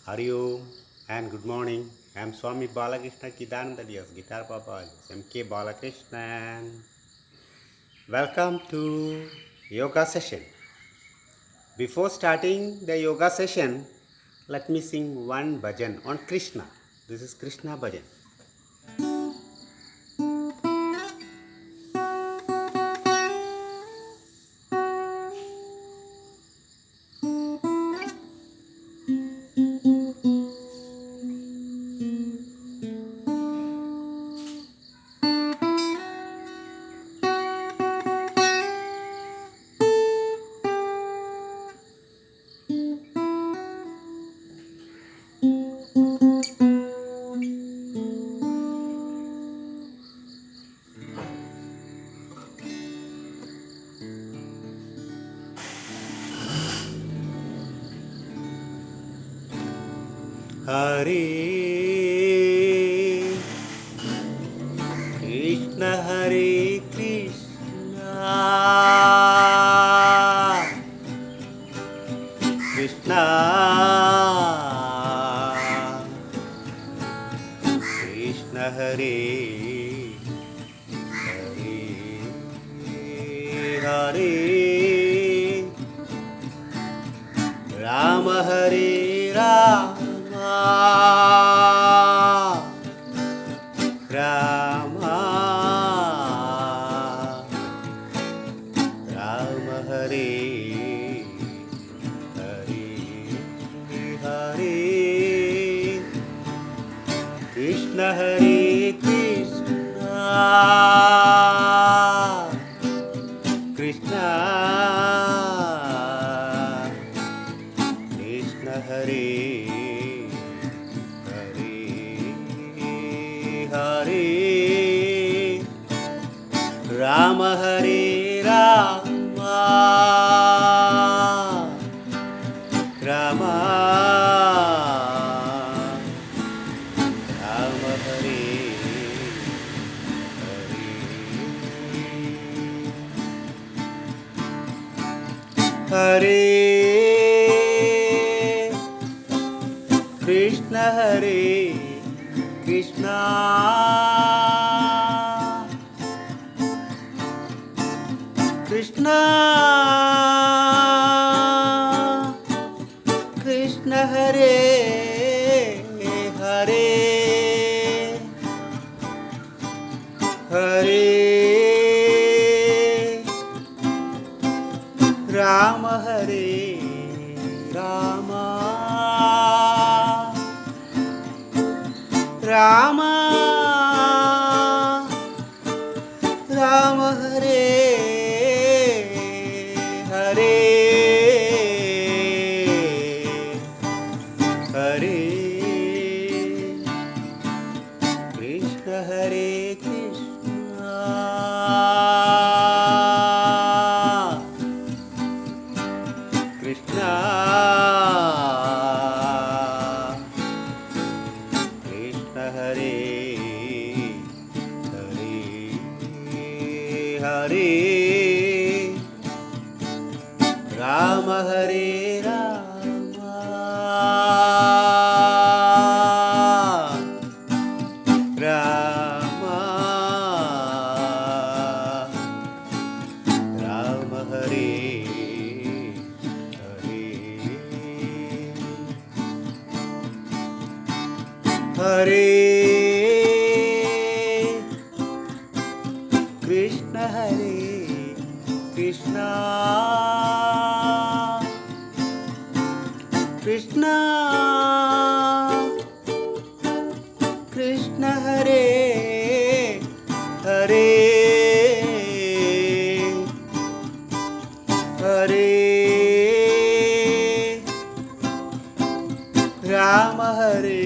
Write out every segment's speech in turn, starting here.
Hariom and good morning. I am Swami Balakrishna Kidananda Dias, Guitar Papa, M.K. Balakrishnan. Welcome to yoga session. Before starting the yoga session, let me sing one bhajan on Krishna. This is Krishna bhajan. Hare Krishna Hare Krishna Krishna Krishna Hare Hare Hare Rama Hare Rama Rama Rama Hare Hare Hare Krishna Hare Krishna Krishna Krishna Hare Hare Hare Rama Hare Rama Rama Rama Hare Hare Krishna Hare Krishna Krishna Krishna Hare Hare Hare Rama Hare Rama Rama Rama Hare Hare Hare Krishna Hare Krishna Krishna Krishna Hare Hare Hare Rama Hare Rama Rama Rama Hare Hare Krishna Hare Krishna Krishna Krishna Hare Hare Hare Rama Hare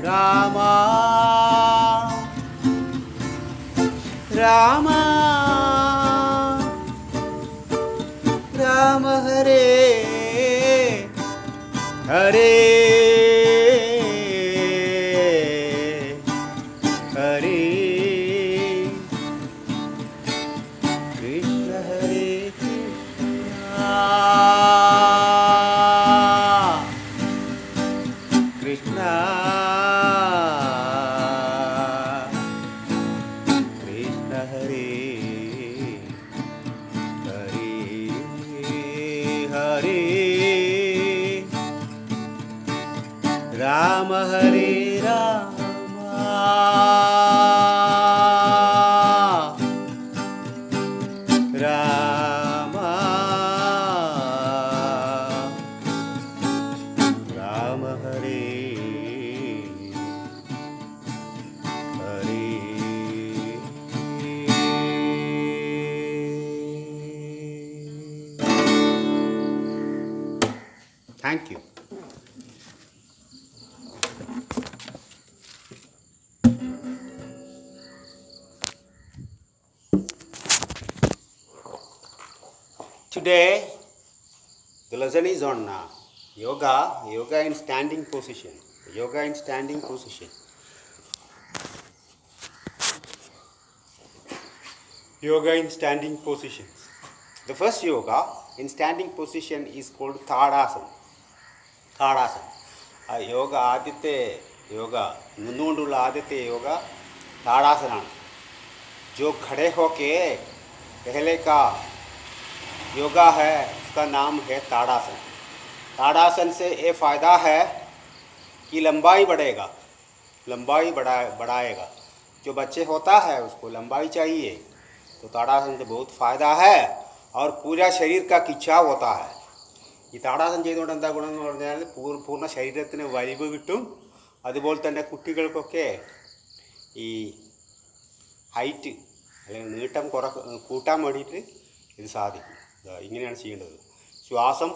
Rama Rama Rama Hare Hare Hare Krishna Hare Krishna Hare Rama Hare Rama Rama Rama Hare Hare. Thank you. Today, the lesson is on yoga in standing position. Yoga in standing position. Yoga in standing positions. The first yoga in standing position is called Tadasana. Tadasana. Yoga आद्यते yoga निन्नोंडुला आद्यते yoga ताड़ासना जो खड़े होके पहले का योगा है उसका नाम है ताड़ासन. ताड़ासन से ये फ़ायदा है कि लंबाई बढ़ेगा, लंबाई बढ़ाएगा. जो बच्चे होता है उसको लंबाई चाहिए तो ताड़ासन से बहुत फ़ायदा है और पूरा शरीर का खिंचाव होता है. ഈ താടാസനം ചെയ്തുകൊണ്ട് എന്താ ഗുണം എന്ന് പറഞ്ഞാൽ പൂർണ്ണ ശരീരത്തിന് വലിവ് കിട്ടും. അതുപോലെ തന്നെ കുട്ടികൾക്കൊക്കെ ഈ ഹൈറ്റ് അല്ലെങ്കിൽ നീട്ടം കൂട്ടാൻ വേണ്ടിയിട്ട് ഇത് സാധിക്കും. ഇങ്ങനെയാണ് ചെയ്യേണ്ടത്. ശ്വാസം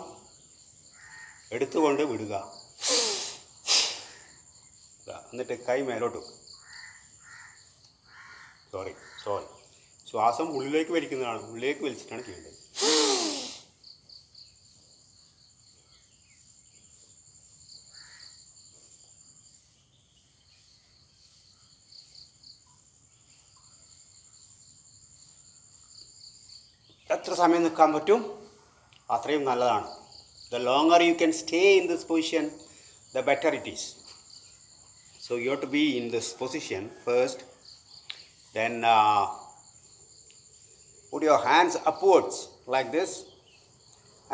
എടുത്തുകൊണ്ട് വിടുക, എന്നിട്ട് കൈ മേലോട്ട് വെക്കുക. സോറി ശ്വാസം ഉള്ളിലേക്ക് വലിക്കുന്നതാണ്, ഉള്ളിലേക്ക് വലിച്ചിട്ടാണ് ചെയ്യേണ്ടത്. എത്ര സമയം നിൽക്കാൻ പറ്റും അത്രയും നല്ലതാണ്. The longer you can stay in this position, the better it is. So you have to be in this position first, then put your hands upwards like this,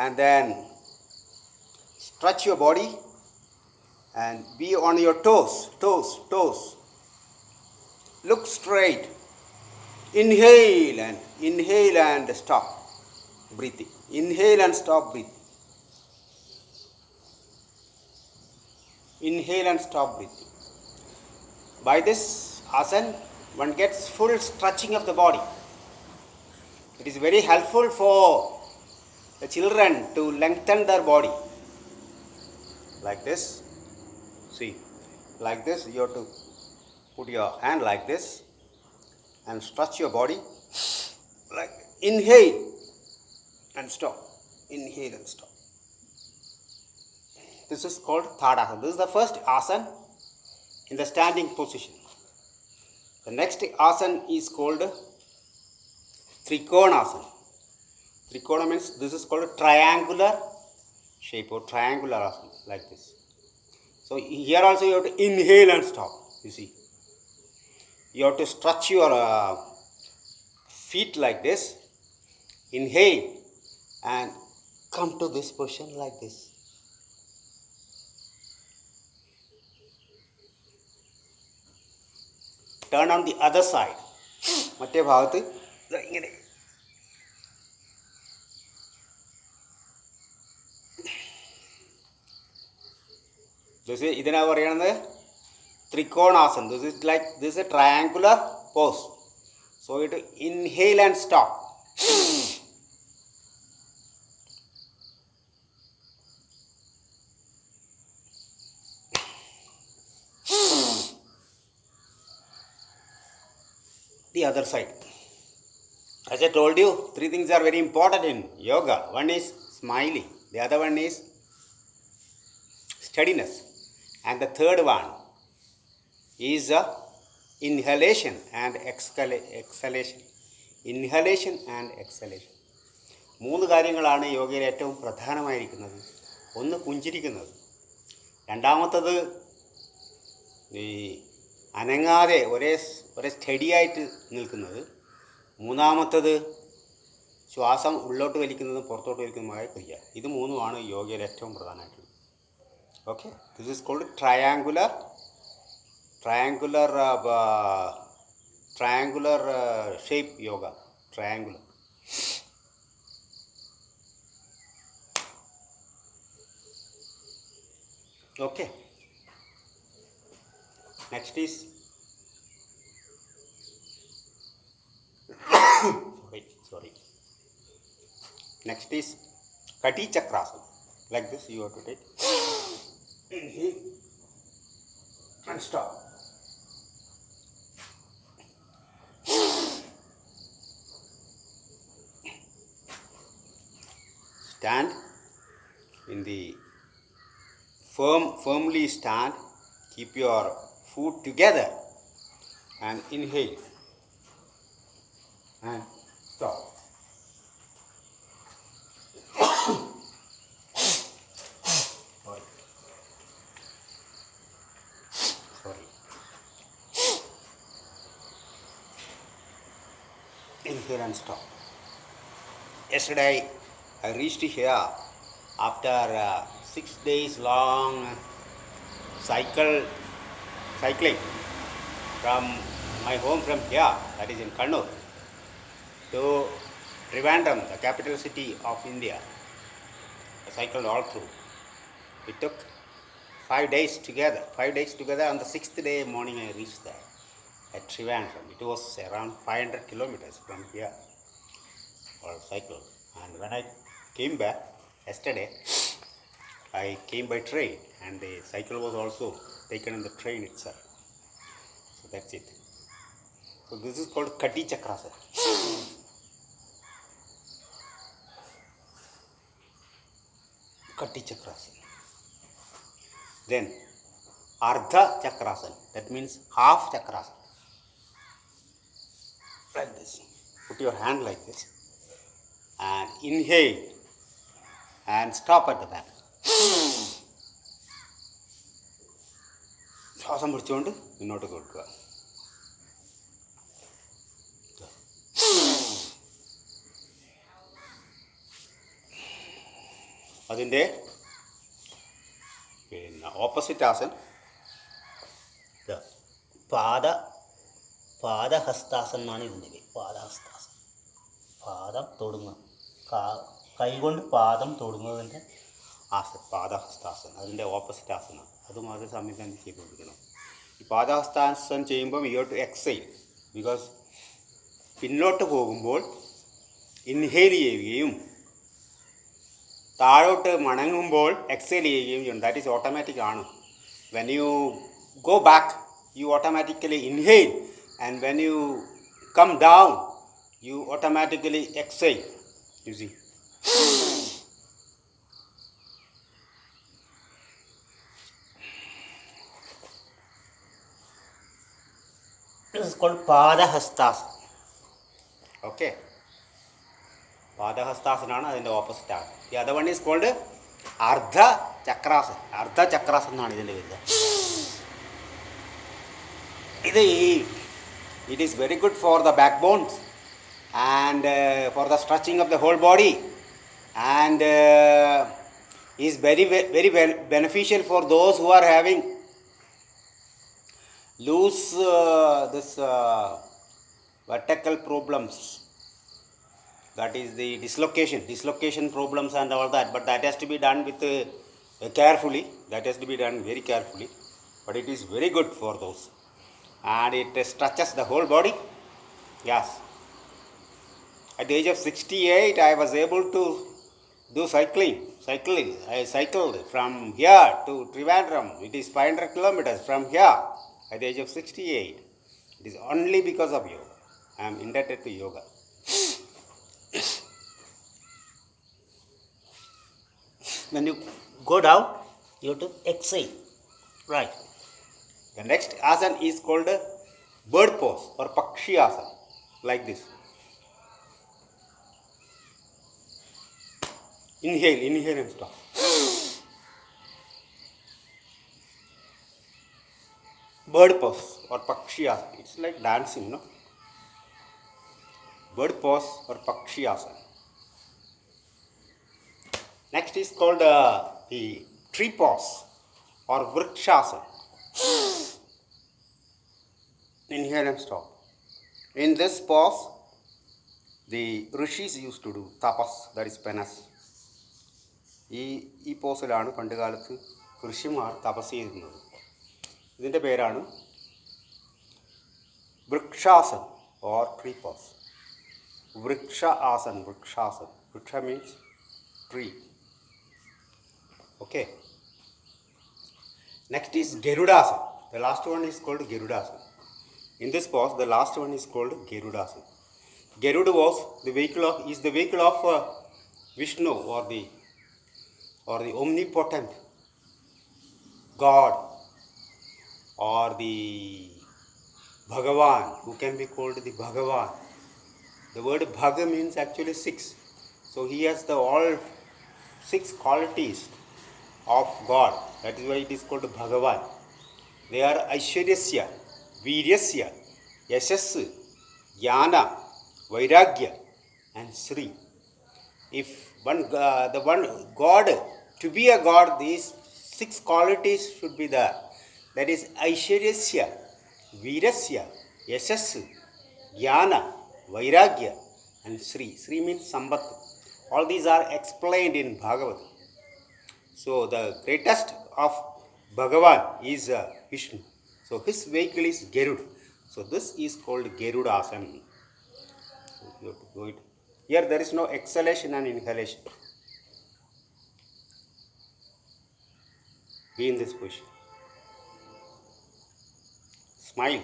and then stretch your body and be on your toes. Look straight. Inhale and stop breathing. Inhale and stop breathing. Inhale and stop breathing. By this asana, one gets full stretching of the body. It is very helpful for the children to lengthen their body. Like this. See, like this, you have to put your hand like this and stretch your body. Like inhale and stop. Inhale and stop. This is called Tadasana. This is the first asana in the standing position. The next asana is called Trikonasana. Trikona means this is called triangular shape or triangular asana, like this. So here also you have to inhale and stop. You see, you have to stretch your feet like this. Inhale and come to this position like this. Turn on the other side. മറ്റേ ഭാഗത്ത് ഇങ്ങനെ. ഇതിനാ പറയുന്നത് Trikonasana. This is like this is a triangular pose. So you have to inhale and stop. The other side. As I told you, three things are very important in yoga. One is smiling, the other one is steadiness, and the third one is inhalation and exhalation. Inhalation and exhalation. മൂന്ന് കാര്യങ്ങളാണ് യോഗയിൽ ഏറ്റവും പ്രധാനമായിരിക്കുന്നത്. ഒന്ന് പുഞ്ചിരിക്കുന്നത്, രണ്ടാമത്തത് ഈ അനങ്ങാതെ ഒരേ സ്റ്റഡിയായിട്ട് നിൽക്കുന്നത്, മൂന്നാമത്തത് ശ്വാസം ഉള്ളോട്ട് വലിക്കുന്നതും പുറത്തോട്ട് വലിക്കുന്നതുമായ ക്രിയ. ഇത് മൂന്നുമാണ് യോഗയിൽ ഏറ്റവും പ്രധാനമായിട്ടുള്ളത്. Okay, this is called triangular shape yoga. Triangular. Okay, next is sorry. Next is Kati Chakrasana. Like this, you have to take inhale and stop. Stand in the firmly stand. Keep your foot together and inhale and stop. Sorry. Inhale and stop. Yesterday I reached here after 6 days long cycling from my home from here, that is in Kannur, to Trivandrum, the capital city of India. I cycled all through. It took 5 days together. 5 days together. On the 6th day morning I reached there at Trivandrum. It was around 500 kilometers from here, or cycle. And when I came back yesterday, I came by train, and the cycle was also taken in the train itself. So that's it. So this is called Kati Chakrasana. Kati Chakrasana. Then Ardha Chakrasana. That means half Chakrasana. Like this. Put your hand like this and inhale and stop at the back. ശ്വാസം പിടിച്ചുകൊണ്ട് മുന്നോട്ട് കൊടുക്കുക. അതിൻ്റെ പിന്നെ opposite ആസൻ പാദഹസ്താസൻ എന്നാണ് ഇതിൻ്റെ പേര്. പാദഹസ്താസൻ. പാദം തൊടുങ്ങുക, കൈകൊണ്ട് പാദം തൊടുങ്ങുന്നതിൻ്റെ ആസൻ പാദഹസ്താസൻ. അതിൻ്റെ ഓപ്പോസിറ്റ് ആസനം. അതും അത് സംവിധാനം ചെയ്ത് കൊടുക്കണം. ഈ പാദഹസ്താസൻ ചെയ്യുമ്പം you have to exhale. Because പിന്നോട്ട് പോകുമ്പോൾ ഇൻഹെയിൽ ചെയ്യുകയും താഴോട്ട് മടങ്ങുമ്പോൾ എക്സൈൽ ചെയ്യുകയും ചെയ്യണം. ദാറ്റ് ഈസ് ഓട്ടോമാറ്റിക് ആണ്. When you go back you automatically inhale, and when you come down you automatically exhale. You see, this is called Padahastasana. Okay, Padahastasana ആണ് അതിൻ്റെ ഓപ്പോസിറ്റ് ആണ്. The other one is called Ardha Chakrasana. Ardha Chakrasana എന്നാണ് ഇതിൻ്റെ പേര്. It is very good for the backbones and for the stretching of the whole body, and is very beneficial for those who are having loose vertical problems. That is the dislocation problems and all that. But that has to be done with carefully. That has to be done very carefully. But it is very good for those. And it stretches the whole body. Yes. At the age of 68, I was able to do cycling. I cycled from here to Trivandrum. It is 500 kilometers from here at the age of 68. It is only because of yoga. I am indebted to yoga. When you go down, you have to exhale. Right. The next asana is called bird pose or Pakshi asana, like this. Inhale and stop. Bird pose or Pakshi asana. It's like dancing, no? Bird pose or Pakshi asana. Next is called the tree pose or Vrikshasana. Inhale and stop. In this pose, the rishis used to do tapas, that is penas. ഈ പോസിലാണ് പണ്ട് കാലത്ത് ഋഷിമാർ തപസ് ചെയ്തിരുന്നത്. ഇതിൻ്റെ പേരാണ് Vrikshasan or tree pose. Vriksha asan, Vrikshasan. Vriksha means tree. Okay. Next is Garudasana. The last one is called Garudasana. In this pose, the last one is called Garudasana. Garuda is the vehicle of Vishnu or the omnipotent God or the Bhagavan, who can be called the Bhagavan. The word Bhaga means actually 6. So he has all 6 qualities of God. That is why it is called Bhagavan. They are Aishwaryasya, Viryasya, Yashas, Jnana, Vairagya and Sri. If the one God, to be a God, these 6 qualities should be there. That is Aishwaryasya, Virasya, Yashas, Jnana, Vairagya and Sri. Sri means Sambat. All these are explained in Bhagavad. So the greatest of Bhagavan is Vishnu. So his vehicle is Garuda. So this is called Garudasana. So you have to do it. Here there is no exhalation and inhalation. Be in this position. Smile.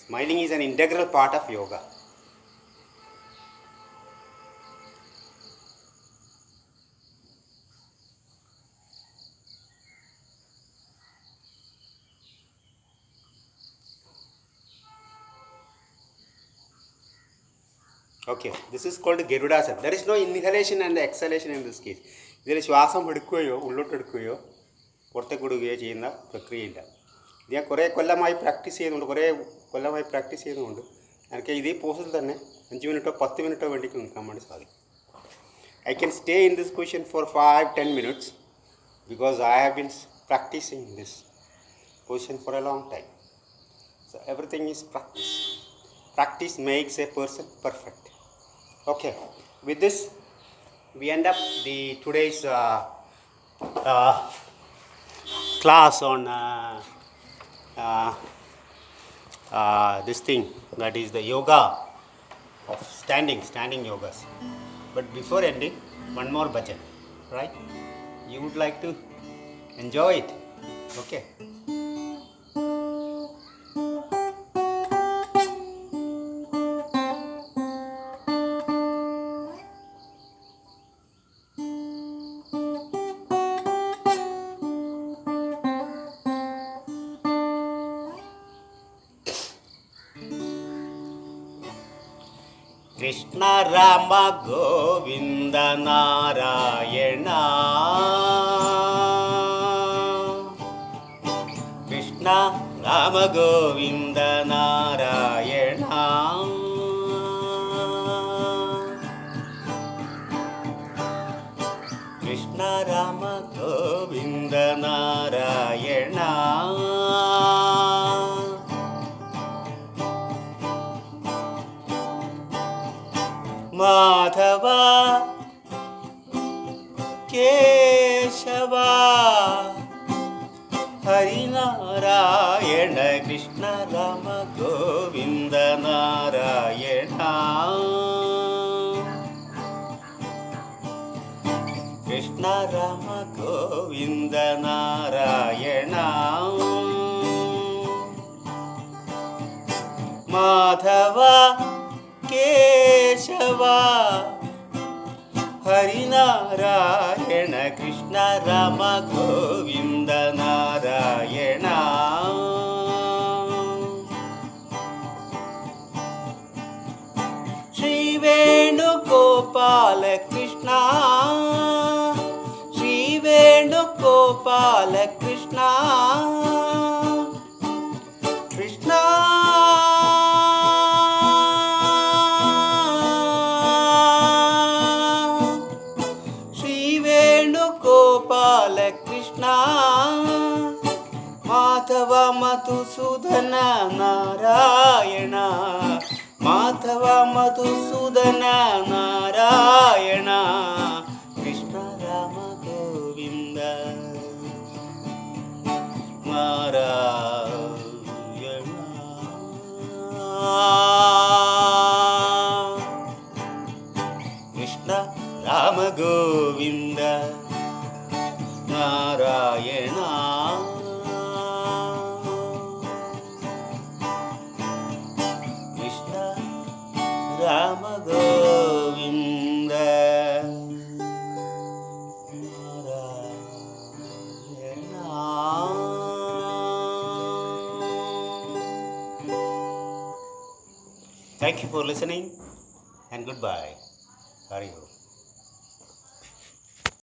Smiling is an integral part of yoga. Okay, this is called Garudasana. There is no inhalation and exhalation in this case. ഇതിൽ ശ്വാസം എടുക്കുകയോ ഉള്ളോട്ടെടുക്കുകയോ പുറത്തേക്ക് വിടുകയോ ചെയ്യുന്ന പ്രക്രിയയില്ല. ഇത് ഞാൻ കുറേ കൊല്ലമായി practice ചെയ്യുന്നുണ്ട് എനിക്ക് ഇതേ പോസിൽ തന്നെ 5 മിനിറ്റോ 10 മിനിറ്റോ വേണ്ടി നിൽക്കാൻ വേണ്ടി സാധിക്കും. I can stay in this position for 5-10 minutes because I have been practicing this position for a long time. So everything is practice. Practice makes a person perfect. Okay, with this we end up the today's class on this thing, that is the yoga of standing yogas. But before ending, one more bhajan, right? You would like to enjoy it, okay? Krishna Rama Govinda Narayana, Krishna Rama Govinda Narayana, Krishna Rama Govinda Narayana, Madhava Keshava Harinarayana, Krishna Rama Govinda Narayana, Krishna Rama Govinda Narayana, Madhava Keshava Harinarayana, Krishna Rama Govinda Narayana, Shri Venugopala Krishna, Shri Venugopala Krishna, Krishna Madhusudana Narayana Krishna Rama Govinda Narayana Krishna Rama Govinda Narayana Krishna Rama Govinda Narayana. Thank you for listening and goodbye. Hari Om.